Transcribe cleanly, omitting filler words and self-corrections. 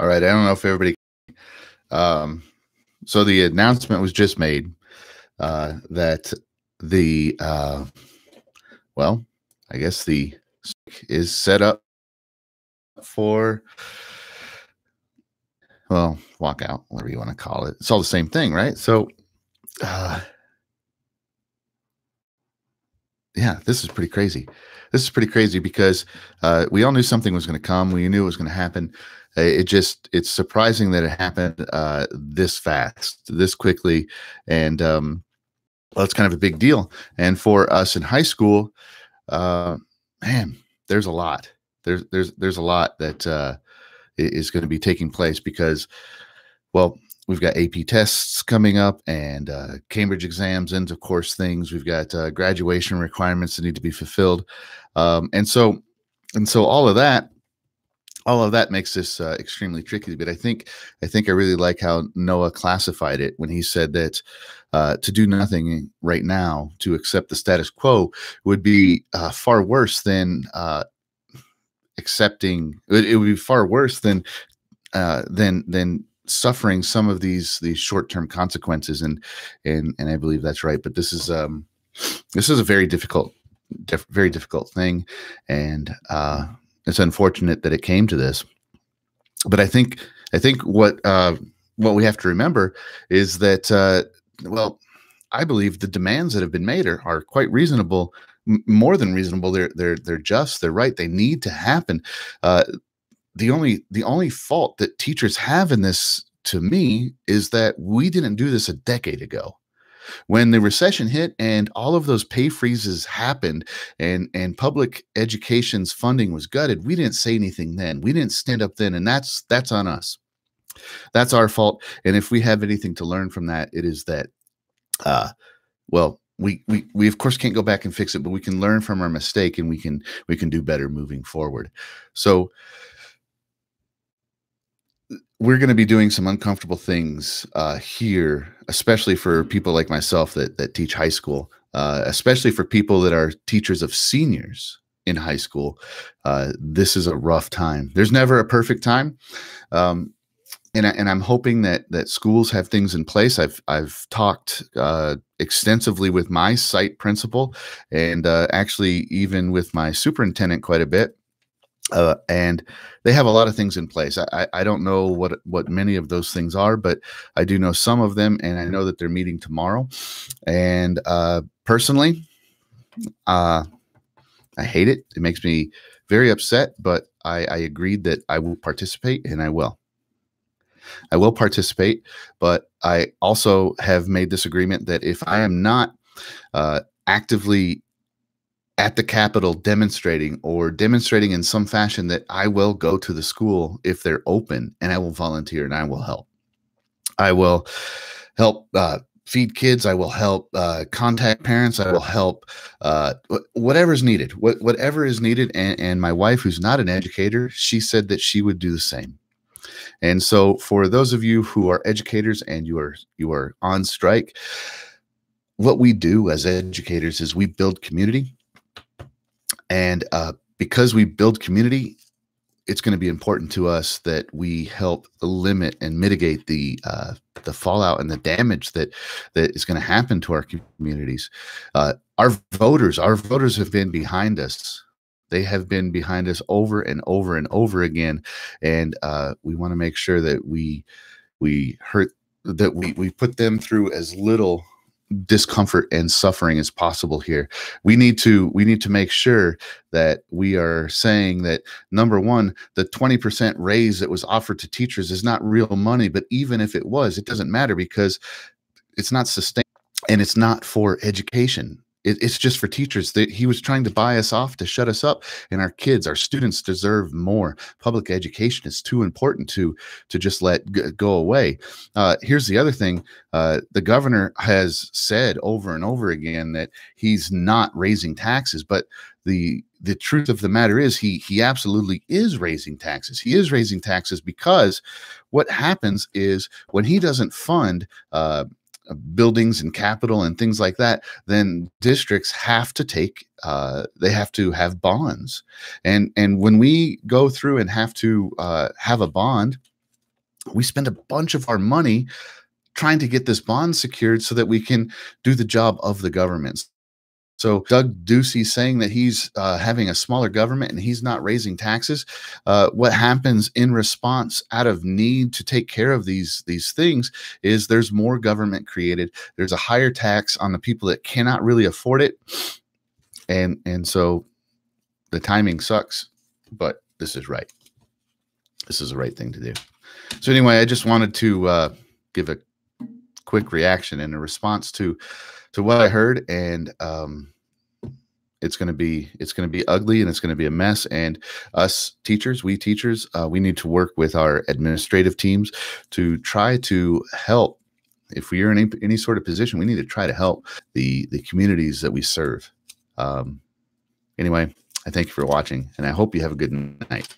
All right. I don't know if everybody. Um, so the announcement was just made that the well, I guess the is set up for walkout, whatever you want to call it. It's all the same thing, right? So, uh, yeah, this is pretty crazy. This is pretty crazy because we all knew something was going to come. We knew it was going to happen. It's surprising that it happened this fast, this quickly, and well, it's kind of a big deal. And for us in high school, uh, man, there's a lot. There's a lot that is going to be taking place because, well, we've got AP tests coming up and Cambridge exams, and of course things. We've got graduation requirements that need to be fulfilled, and so all of that makes this extremely tricky. But I think I really like how Noah classified it when he said that to do nothing right now, to accept the status quo, would be far worse than accepting. It would be far worse than suffering some of these short term consequences, and I believe that's right. But this is a very difficult thing, and it's unfortunate that it came to this. But I think what we have to remember is that well, I believe the demands that have been made are quite reasonable, more than reasonable. They're just, they're right. They need to happen. Uh, the only fault that teachers have in this, to me, is that we didn't do this a decade ago when the recession hit and all of those pay freezes happened, and public education's funding was gutted. We didn't say anything then. We didn't stand up then, and that's on us. That's our fault. And if we have anything to learn from that, it is that uh well, we of course can't go back and fix it, but we can learn from our mistake, and we can do better moving forward. So we're going to be doing some uncomfortable things here, especially for people like myself that teach high school, especially for people that are teachers of seniors in high school. This is a rough time. There's never a perfect time, and I'm hoping that schools have things in place. I've talked extensively with my site principal, and actually even with my superintendent quite a bit. And they have a lot of things in place. I don't know what many of those things are, but I do know some of them, and I know that they're meeting tomorrow. And personally, I hate it. It makes me very upset, but I agreed that I will participate, and I will. I will participate, but I also have made this agreement that if I am not actively at the Capitol demonstrating, or demonstrating in some fashion, that I will go to the school if they're open, and I will volunteer, and I will help. I will help feed kids. I will help contact parents. I will help whatever is needed, whatever is needed. And my wife, who's not an educator, she said that she would do the same. And so for those of you who are educators and you are on strike, what we do as educators is we build community. And because we build community, it's going to be important to us that we help limit and mitigate the fallout and the damage that is going to happen to our communities. Our voters have been behind us. They have been behind us over and over and over again, and we want to make sure that we put them through as little discomfort and suffering as possible here. We need to make sure that we are saying that, number one, the 20% raise that was offered to teachers is not real money, but even if it was, it doesn't matter, because it's not sustainable, and it's not for education. It's just for teachers. He was trying to buy us off to shut us up, and our kids, our students, deserve more. Public education is too important to just let go away. Here's the other thing: the governor has said over and over again that he's not raising taxes, but the truth of the matter is he absolutely is raising taxes. He is raising taxes because what happens is, when he doesn't fund buildings and capital and things like that, then districts have to they have to have bonds, and when we go through and have to have a bond, we spend a bunch of our money trying to get this bond secured so that we can do the job of the government. So Doug Ducey saying that he's having a smaller government and he's not raising taxes. What happens in response, out of need to take care of these things, is there's more government created. There's a higher tax on the people that cannot really afford it, and so the timing sucks. But this is right. This is the right thing to do. So anyway, I just wanted to give a quick reaction in a response to what I heard, and it's going to be ugly, and it's going to be a mess. And us teachers, we need to work with our administrative teams to try to help. If we are in any sort of position, we need to try to help the communities that we serve. Anyway, I thank you for watching, and I hope you have a good night.